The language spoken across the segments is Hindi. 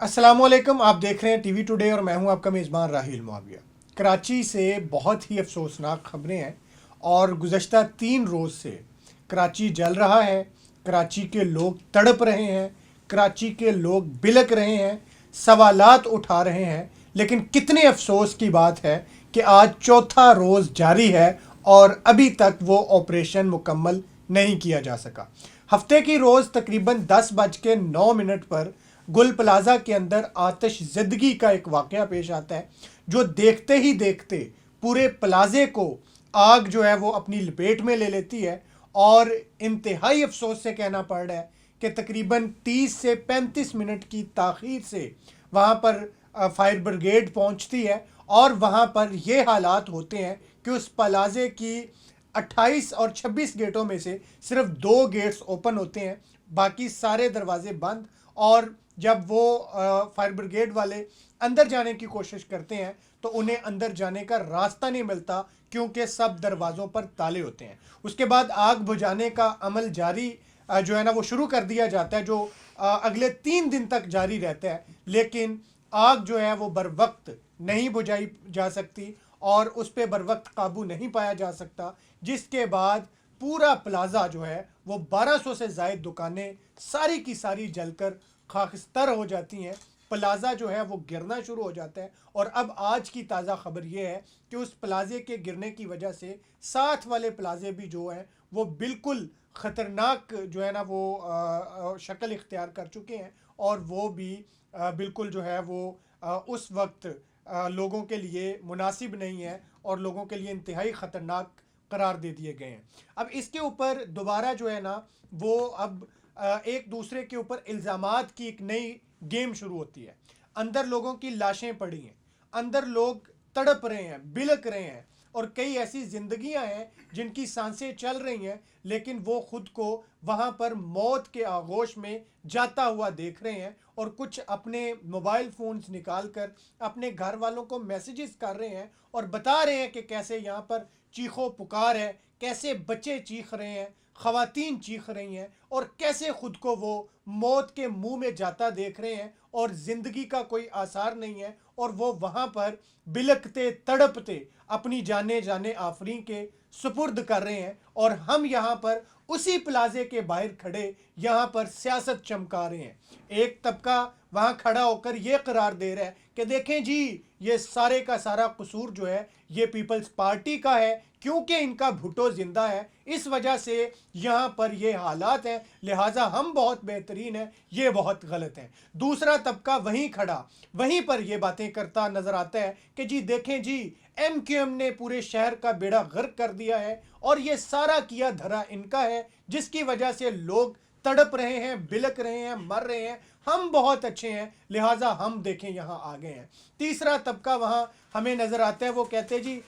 अस्सलामुअलैकुम, आप देख रहे हैं टीवी टुडे और मैं हूं आपका मेज़बान राहिल मुआविया। कराची से बहुत ही अफसोसनाक खबरें हैं और गुज़श्ता 3 रोज़ से कराची जल रहा है। कराची के लोग तड़प रहे हैं, कराची के लोग बिलक रहे हैं, सवालात उठा रहे हैं। लेकिन कितने अफसोस की बात है कि आज चौथा रोज़ जारी है और अभी तक वो ऑपरेशन मुकम्मल नहीं किया जा सका। हफ्ते की रोज़ तकरीबन 10:09 पर गुल प्लाजा के अंदर आतिश ज़दगी का एक वाक़या पेश आता है जो देखते ही देखते पूरे प्लाजे को आग जो है वो अपनी लपेट में ले लेती है। और इंतहाई अफसोस से कहना पड़ रहा है कि तकरीबन 30 से 35 मिनट की ताख़ीर से वहाँ पर फायर ब्रिगेड पहुँचती है और वहाँ पर ये हालात होते हैं कि उस प्लाजे की 28 और 26 गेटों में से सिर्फ 2 गेट्स ओपन होते हैं, बाकी सारे दरवाजे बंद। और जब वो फायर ब्रिगेड वाले अंदर जाने की कोशिश करते हैं तो उन्हें अंदर जाने का रास्ता नहीं मिलता क्योंकि सब दरवाज़ों पर ताले होते हैं। उसके बाद आग बुझाने का अमल जारी जो है ना वो शुरू कर दिया जाता है, जो अगले 3 दिन तक जारी रहता है। लेकिन आग जो है वो बर वक्त नहीं बुझाई जा सकती और उस पर बर वक्त काबू नहीं पाया जा सकता, जिसके बाद पूरा प्लाजा जो है वो 1200 से ज़ायद दुकानें सारी की सारी जलकर खाकस्तर हो जाती हैं। प्लाजा जो है वो गिरना शुरू हो जाता है और अब आज की ताज़ा खबर ये है कि उस प्लाजे के गिरने की वजह से साथ वाले प्लाजे भी जो हैं वो बिल्कुल ख़तरनाक जो है ना वो शक्ल इख्तियार कर चुके हैं और वो भी बिल्कुल जो है वो उस वक्त लोगों के लिए मुनासिब नहीं है और लोगों के लिए इंतहाई ख़तरनाक करार दे दिए गए हैं। अब इसके ऊपर दोबारा जो है ना वो अब एक दूसरे के ऊपर इल्ज़ामात की एक नई गेम शुरू होती है। अंदर लोगों की लाशें पड़ी हैं, अंदर लोग तड़प रहे हैं, बिलक रहे हैं और कई ऐसी ज़िंदगियां हैं जिनकी सांसें चल रही हैं लेकिन वो खुद को वहाँ पर मौत के आगोश में जाता हुआ देख रहे हैं और कुछ अपने मोबाइल फ़ोन्स निकाल कर अपने घर वालों को मैसेजेस कर रहे हैं और बता रहे हैं कि कैसे यहाँ पर चीखो पुकार है, कैसे बच्चे चीख रहे हैं, ख़वातीन चीख रही हैं और कैसे खुद को वो मौत के मुंह में जाता देख रहे हैं और ज़िंदगी का कोई आसार नहीं है और वो वहाँ पर बिलकते तड़पते अपनी जाने जाने आफरीन के सुपुर्द कर रहे हैं। और हम यहाँ पर उसी प्लाजे के बाहर खड़े यहाँ पर सियासत चमका रहे हैं। एक तबका वहाँ खड़ा होकर ये करार दे रहा है कि देखें जी, ये सारे का सारा कसूर जो है ये पीपल्स पार्टी का है क्योंकि इनका भुट्टो जिंदा है, इस वजह से यहाँ पर ये हालात हैं, लिहाजा हम बहुत बेहतरीन हैं, ये बहुत गलत है। दूसरा तबका वहीं खड़ा वहीं पर ये बातें करता नजर आता है कि जी देखें जी, MQM ने पूरे शहर का बेड़ा गर्क कर दिया है और ये सारा किया धरा इनका है जिसकी वजह से लोग तड़प रहे हैं, बिलक रहे हैं, मर रहे हैं। हम बहुत अच्छे हैं, लिहाजा हम देखें यहाँ आ गए हैं। तीसरा तबका वहाँ हमें नज़र आता है, वो कहते हैं जी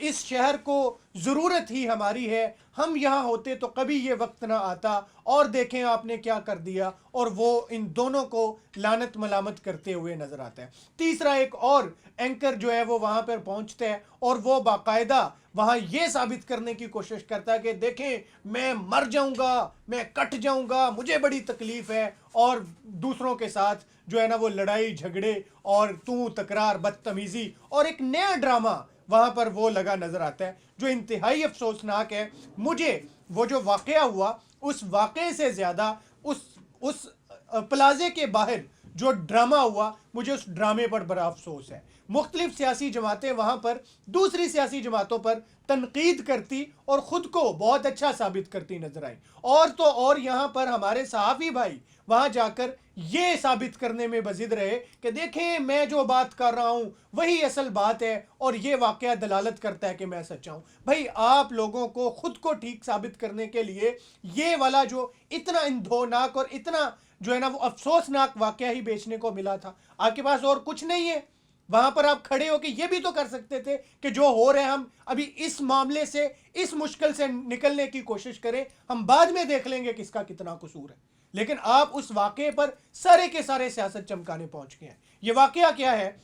इस शहर को ज़रूरत ही हमारी है, हम यहाँ होते तो कभी ये वक्त ना आता और देखें आपने क्या कर दिया। और वो इन दोनों को लानत मलामत करते हुए नज़र आता है। तीसरा एक और एंकर जो है वो वहाँ पर पहुँचता है और वो बाकायदा वहाँ ये साबित करने की कोशिश करता है कि देखें मैं मर जाऊँगा, मैं कट जाऊँगा, मुझे बड़ी तकलीफ़ है। और दूसरों के साथ जो है ना वो लड़ाई झगड़े और तू तकरार बदतमीज़ी और एक नया ड्रामा वहाँ पर वो लगा नज़र आता है जो इंतहाई अफसोसनाक है। मुझे वो जो वाक़या हुआ उस वाक़े से ज़्यादा उस प्लाजे के बाहर जो ड्रामा हुआ, मुझे उस ड्रामे पर बड़ा अफसोस है। मुख्तलिफ सियासी जमातें वहाँ पर दूसरी सियासी जमातों पर तनकीद करती और ख़ुद को बहुत अच्छा साबित करती नजर आई। और तो और यहाँ पर हमारे सहाफ़ी भाई वहाँ जाकर ये साबित करने में बजिद रहे कि देखें मैं जो बात कर रहा हूँ वही असल बात है और ये वाक़या दलालत करता है कि मैं सच्चा हूँ। भाई आप लोगों को ख़ुद को ठीक साबित करने के लिए ये वाला जो इतना इंधोनाक और इतना जो है ना वो अफसोसनाक वाक़या ही बेचने को मिला था, आपके पास और कुछ नहीं है। वहां पर आप खड़े होकर ये भी तो कर सकते थे कि जो हो रहे हैं हम अभी इस मामले से, इस मुश्किल से निकलने की कोशिश करें, हम बाद में देख लेंगे किसका कितना कसूर है। लेकिन आप उस वाक़े पर सारे के सारे सियासत चमकाने पहुंच गए हैं। ये वाक़या क्या है?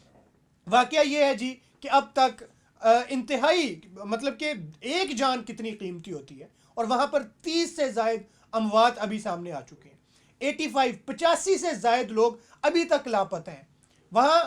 वाक़या ये है जी कि अब तक इंतहाई मतलब कि एक जान कितनी कीमती होती है और वहां पर 30 से ज़ायद अमवात अभी सामने आ चुके हैं। 85 से ज्यादा लोग अभी तक लापता हैं। वहां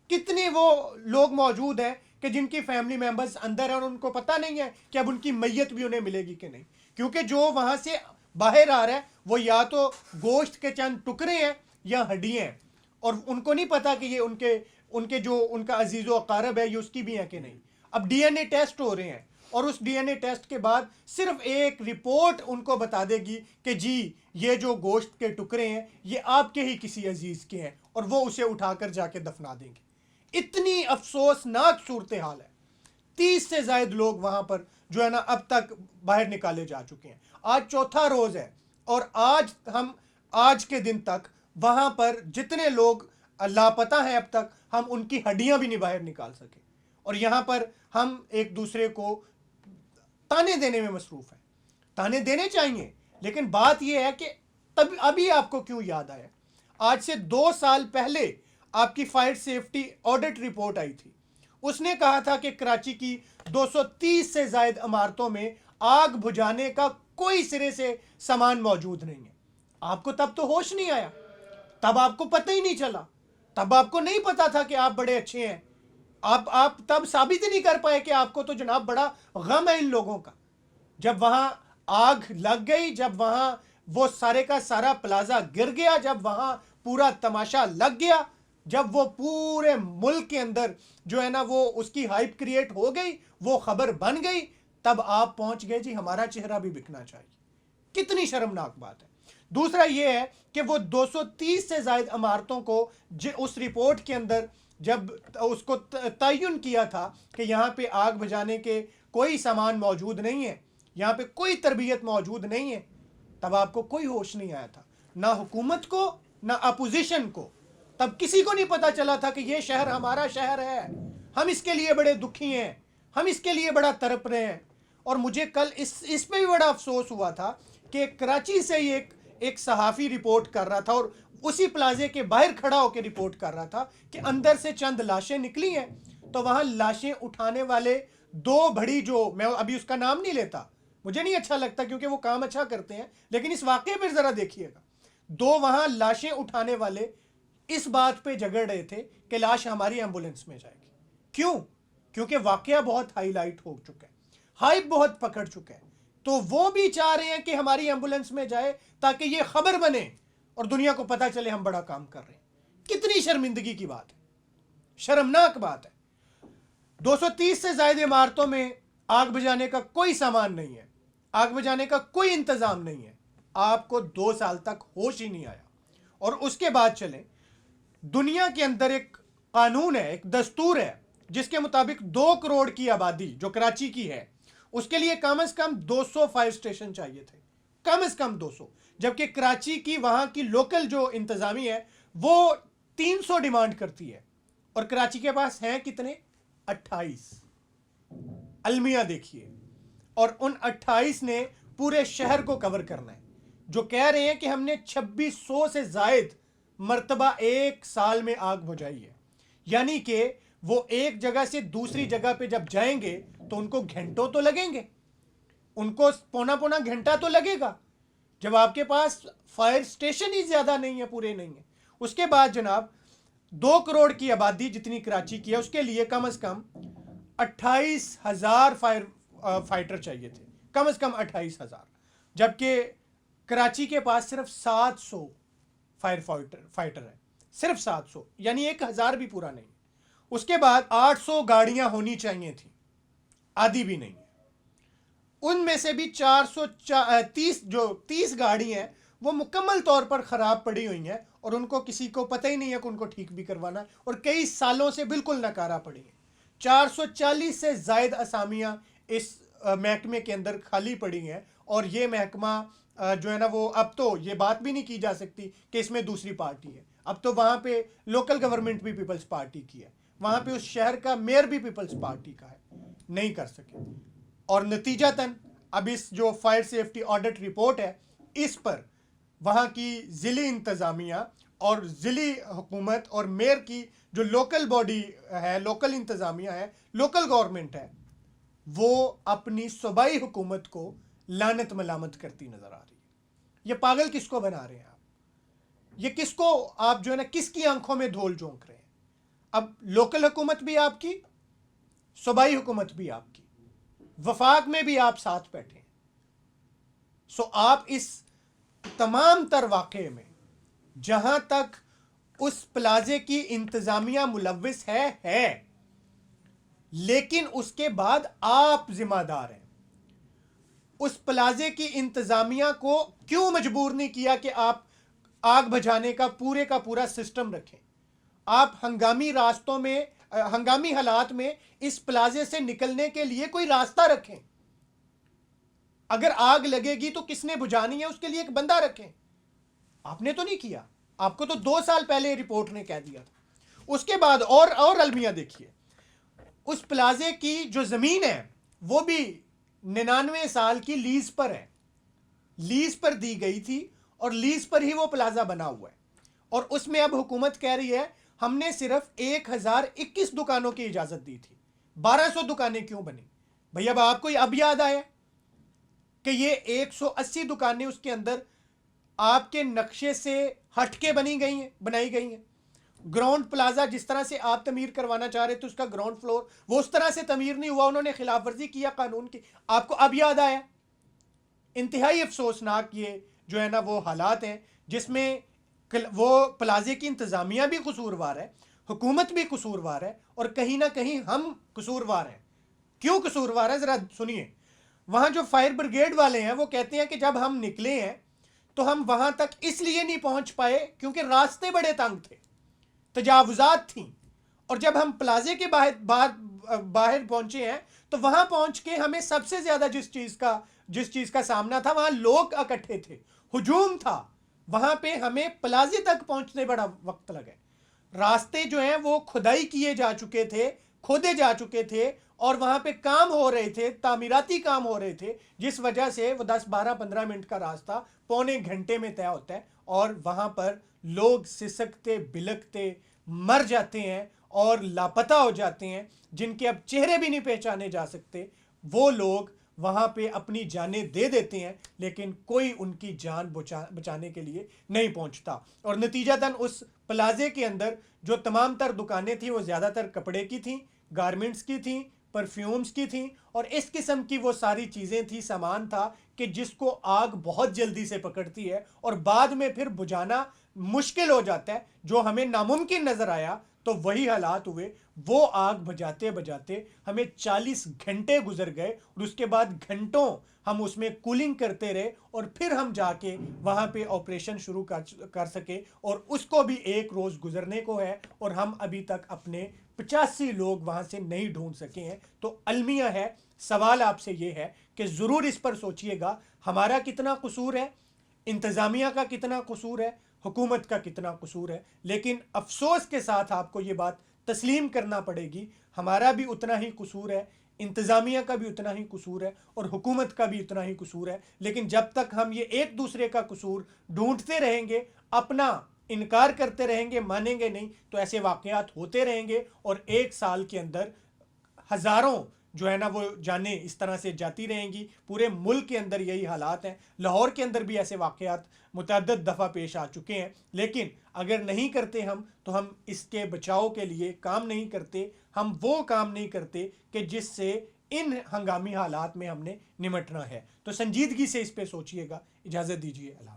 कितने वो लोग मौजूद हैं कि जिनकी फैमिली मेंबर्स अंदर हैं और उनको पता नहीं है कि अब उनकी मैयत भी उन्हें मिलेगी कि नहीं, क्योंकि जो वहां से बाहर आ रहा है वो या तो गोश्त के चंद टुकड़े हैं या हड्डियां हैं, और उनको नहीं पता कि ये उनके उनके जो उनका अजीज़ व अकारब है ये उसकी भी है कि नहीं। अब डीएनए टेस्ट हो रहे हैं और उस डीएनए टेस्ट के बाद सिर्फ एक रिपोर्ट उनको बता देगी कि जी ये जो गोश्त के टुकड़े हैं ये आपके ही किसी अजीज़ के हैं, और वो उसे उठाकर जाके दफना देंगे। इतनी अफसोसनाक सूरत हाल है। 30 से ज्यादा लोग वहां पर जो है ना अब तक बाहर निकाले जा चुके हैं। आज चौथा रोज है और आज के दिन तक वहां पर जितने लोग लापता हैं अब तक हम उनकी हड्डियां भी नहीं बाहर निकाल सके, और यहां पर हम एक दूसरे को ताने देने में मसरूफ है। ताने देने चाहिए, लेकिन बात यह है कि तब अभी आपको क्यों याद आया? आज से 2 साल पहले आपकी फायर सेफ्टी ऑडिट रिपोर्ट आई थी। उसने कहा था कि कराची की 230 से ज्यादा इमारतों में आग बुझाने का कोई सिरे से सामान मौजूद नहीं है। आपको तब तो होश नहीं आया, तब आपको पता ही नहीं चला, तब आपको नहीं पता था कि आप बड़े अच्छे हैं। आप तब साबित ही नहीं कर पाए कि आपको तो जनाब बड़ा गम है इन लोगों का। जब वहां आग लग गई, जब वहां वो सारे का सारा प्लाजा गिर गया, जब वहां पूरा तमाशा लग गया, जब वो पूरे मुल्क के अंदर जो है ना वो उसकी हाइप क्रिएट हो गई, वो खबर बन गई, तब आप पहुंच गए जी हमारा चेहरा भी बिकना चाहिए। कितनी शर्मनाक बात है। दूसरा ये है कि वो 230 से ज्यादा इमारतों को उस रिपोर्ट के अंदर जब उसको तयन किया था कि यहाँ पे आग बुझाने के कोई सामान मौजूद नहीं है, यहाँ पे कोई तरबियत मौजूद नहीं है, तब आपको कोई होश नहीं आया था, ना हुकूमत को ना अपोजिशन को। तब किसी को नहीं पता चला था कि ये शहर हमारा शहर है, हम इसके लिए बड़े दुखी हैं, हम इसके लिए बड़ा तड़प रहे हैं। और मुझे कल इस पे भी बड़ा अफसोस हुआ था कि कराची से ही एक सहाफ़ी रिपोर्ट कर रहा था और उसी प्लाजे के बाहर खड़ा होकर रिपोर्ट कर रहा था कि अंदर से चंद लाशें निकली हैं। तो वहां लाशें उठाने वाले 2 बड़ी, जो मैं अभी उसका नाम नहीं लेता, मुझे नहीं अच्छा लगता क्योंकि वो काम अच्छा करते हैं, लेकिन इस वाकये पर जरा देखिएगा, 2 वहां लाशें उठाने वाले इस बात पे झगड़ रहे थे कि लाश हमारी एम्बुलेंस में जाएगी। क्यों? क्योंकि वाकया बहुत हाईलाइट हो चुका है, हाइप बहुत पकड़ चुका है, तो वो भी चाह रहे हैं कि हमारी एम्बुलेंस में जाए ताकि ये खबर बने और दुनिया को पता चले हम बड़ा काम कर रहे हैं। कितनी शर्मिंदगी की बात है, शर्मनाक बात है। 230 से ज्यादा इमारतों में आग बुझाने का कोई सामान नहीं है, आग बुझाने का कोई इंतजाम नहीं है। आपको 2 साल तक होश ही नहीं आया। और उसके बाद चले, दुनिया के अंदर एक कानून है, एक दस्तूर है, जिसके मुताबिक 2 करोड़ की आबादी जो कराची की है उसके लिए कम से कम 200 फायर स्टेशन चाहिए थे, कम से कम 200, जबकि कराची की वहां की लोकल जो इंतजामी है वो 300 डिमांड करती है, और कराची के पास हैं कितने? 28। अलमिया देखिए, और उन 28 ने पूरे शहर को कवर करना है। जो कह रहे हैं कि हमने 2600 से जायद मर्तबा एक साल में आग बुझाई है, यानी कि वो एक जगह से दूसरी जगह पे जब जाएंगे तो उनको घंटों तो लगेंगे, उनको पौना घंटा तो लगेगा, जब आपके पास फायर स्टेशन ही ज्यादा नहीं है, पूरे नहीं है। उसके बाद जनाब 2 करोड़ की आबादी जितनी कराची की है उसके लिए कम से कम 28,000 फाइटर चाहिए थे, कम से कम 28,000, जबकि कराची के पास सिर्फ 700 फाइटर है, सिर्फ 700, यानी 1,000 भी पूरा नहीं। उसके बाद 800 गाड़ियां होनी चाहिए थी, आधी भी नहीं है। उनमें से भी 30 गाड़ी हैं वो मुकम्मल तौर पर ख़राब पड़ी हुई हैं और उनको किसी को पता ही नहीं है कि उनको ठीक भी करवाना है, और कई सालों से बिल्कुल नकारा पड़ी हैं। 440 से ज़ायद असामियाँ इस महकमे के अंदर खाली पड़ी हैं, और ये महकमा जो है ना वो अब तो ये बात भी नहीं की जा सकती कि इसमें दूसरी पार्टी है। अब तो वहाँ पे लोकल गवर्नमेंट भी पीपल्स पार्टी की है, वहाँ पे उस शहर का मेयर भी पीपल्स पार्टी का है, नहीं कर सके। और नतीजतन अब इस जो फायर सेफ्टी ऑडिट रिपोर्ट है इस पर वहाँ की ज़िली इंतज़ामिया और ज़िली हुकूमत और मेयर की जो लोकल बॉडी है, लोकल इंतज़ामिया है, लोकल गवर्नमेंट है, वो अपनी सूबाई हुकूमत को लानत मलामत करती नज़र आ रही है। ये पागल किसको बना रहे हैं आप? ये किसको आप जो है ना किसकी आंखों में धूल झोंक रहे हैं? अब लोकल हुकूमत भी आपकी, सूबाई हुकूमत भी आपकी, वफाक में भी आप साथ बैठे हैं। सो आप इस तमाम तर वाक़े में जहां तक उस प्लाजे की इंतजामिया मुलव्विस है, लेकिन उसके बाद आप जिम्मेदार हैं। उस प्लाजे की इंतजामिया को क्यों मजबूर नहीं किया कि आप आग बुझाने का पूरा सिस्टम रखें? आप हंगामी रास्तों में, हंगामी हालात में इस प्लाजे से निकलने के लिए कोई रास्ता रखें। अगर आग लगेगी तो किसने बुझानी है, उसके लिए एक बंदा रखें। आपने तो नहीं किया। आपको तो 2 साल पहले रिपोर्ट ने कह दिया था। उसके बाद और अलमिया देखिए, उस प्लाजे की जो जमीन है वो भी 99 साल की लीज पर है, लीज पर दी गई थी और लीज पर ही वो प्लाजा बना हुआ है। और उसमें अब हुकूमत कह रही है हमने सिर्फ 1021 दुकानों की इजाजत दी थी, 1200 दुकानें क्यों बनी? भैया अब आपको अब याद आया कि ये 180 दुकानें उसके अंदर आपके नक्शे से हटके बनाई गई हैं। ग्राउंड प्लाजा जिस तरह से आप तमीर करवाना चाह रहे थे, उसका ग्राउंड फ्लोर वो उस तरह से तमीर नहीं हुआ, उन्होंने खिलाफ वर्जी किया कानून की। आपको अब याद आया? इंतहाई अफसोसनाक ये जो है ना वो हालात हैं जिसमें वो प्लाजे की इंतजामिया भी कसूरवार है, हुकूमत भी कसूरवार है, और कहीं ना कहीं हम कसूरवार हैं। क्यों कसूरवार है जरा सुनिए। वहां जो फायर ब्रिगेड वाले हैं वो कहते हैं कि जब हम निकले हैं तो हम वहां तक इसलिए नहीं पहुंच पाए क्योंकि रास्ते बड़े तंग थे, तजावुजात थी। और जब हम प्लाजे के बाहर पहुंचे हैं तो वहां पहुंच के हमें सबसे ज्यादा जिस चीज का सामना था, वहां लोग इकट्ठे थे, हुजूम था, वहां पे हमें प्लाजे तक पहुंचने बड़ा वक्त लगा। रास्ते जो हैं वो खुदाई किए जा चुके थे, खोदे जा चुके थे, और वहां पे काम हो रहे थे, तामीराती काम हो रहे थे, जिस वजह से वो 10-12-15 मिनट का रास्ता पौने घंटे में तय होता है। और वहां पर लोग सिसकते बिलकते मर जाते हैं और लापता हो जाते हैं, जिनके अब चेहरे भी नहीं पहचाने जा सकते। वो लोग वहां पे अपनी जानें दे देते हैं, लेकिन कोई उनकी जान बचाने के लिए नहीं पहुंचता। और नतीजतन उस प्लाजे के अंदर जो तमाम तर दुकानें थी वो ज़्यादातर कपड़े की थी, गारमेंट्स की थी, परफ्यूम्स की थी, और इस किस्म की वो सारी चीज़ें थी, सामान था कि जिसको आग बहुत जल्दी से पकड़ती है और बाद में फिर बुझाना मुश्किल हो जाता है। जो हमें नामुमकिन नज़र आया तो वही हालात हुए। वो आग बुझाते बुझाते हमें 40 घंटे गुजर गए, और उसके बाद घंटों हम उसमें कूलिंग करते रहे, और फिर हम जाके वहाँ पे ऑपरेशन शुरू कर सके। और उसको भी 1 रोज़ गुजरने को है, और हम अभी तक अपने 85 लोग वहाँ से नहीं ढूंढ सके हैं। तो अलमिया है, सवाल आपसे ये है कि ज़रूर इस पर सोचिएगा, हमारा कितना कसूर है, इंतज़ामिया का कितना कसूर है, हुकूमत का कितना कसूर है। लेकिन अफसोस के साथ आपको ये बात तस्लीम करना पड़ेगी, हमारा भी उतना ही कसूर है, इंतज़ामिया का भी उतना ही कसूर है, और हुकूमत का भी उतना ही कसूर है। लेकिन जब तक हम ये एक दूसरे का कसूर ढूंढते रहेंगे, अपना इनकार करते रहेंगे, मानेंगे नहीं, तो ऐसे वाक़यात होते रहेंगे। और 1 साल के अंदर हज़ारों जो है ना वो जाने इस तरह से जाती रहेंगी। पूरे मुल्क के अंदर यही हालात हैं। लाहौर के अंदर भी ऐसे वाक़यात मुतअद्दिद दफ़ा पेश आ चुके हैं। लेकिन अगर नहीं करते हम, तो हम इसके बचाव के लिए काम नहीं करते, हम वो काम नहीं करते कि जिससे इन हंगामी हालात में हमने निमटना है। तो संजीदगी से इस पर सोचिएगा। इजाज़त दीजिए। अल्लाह।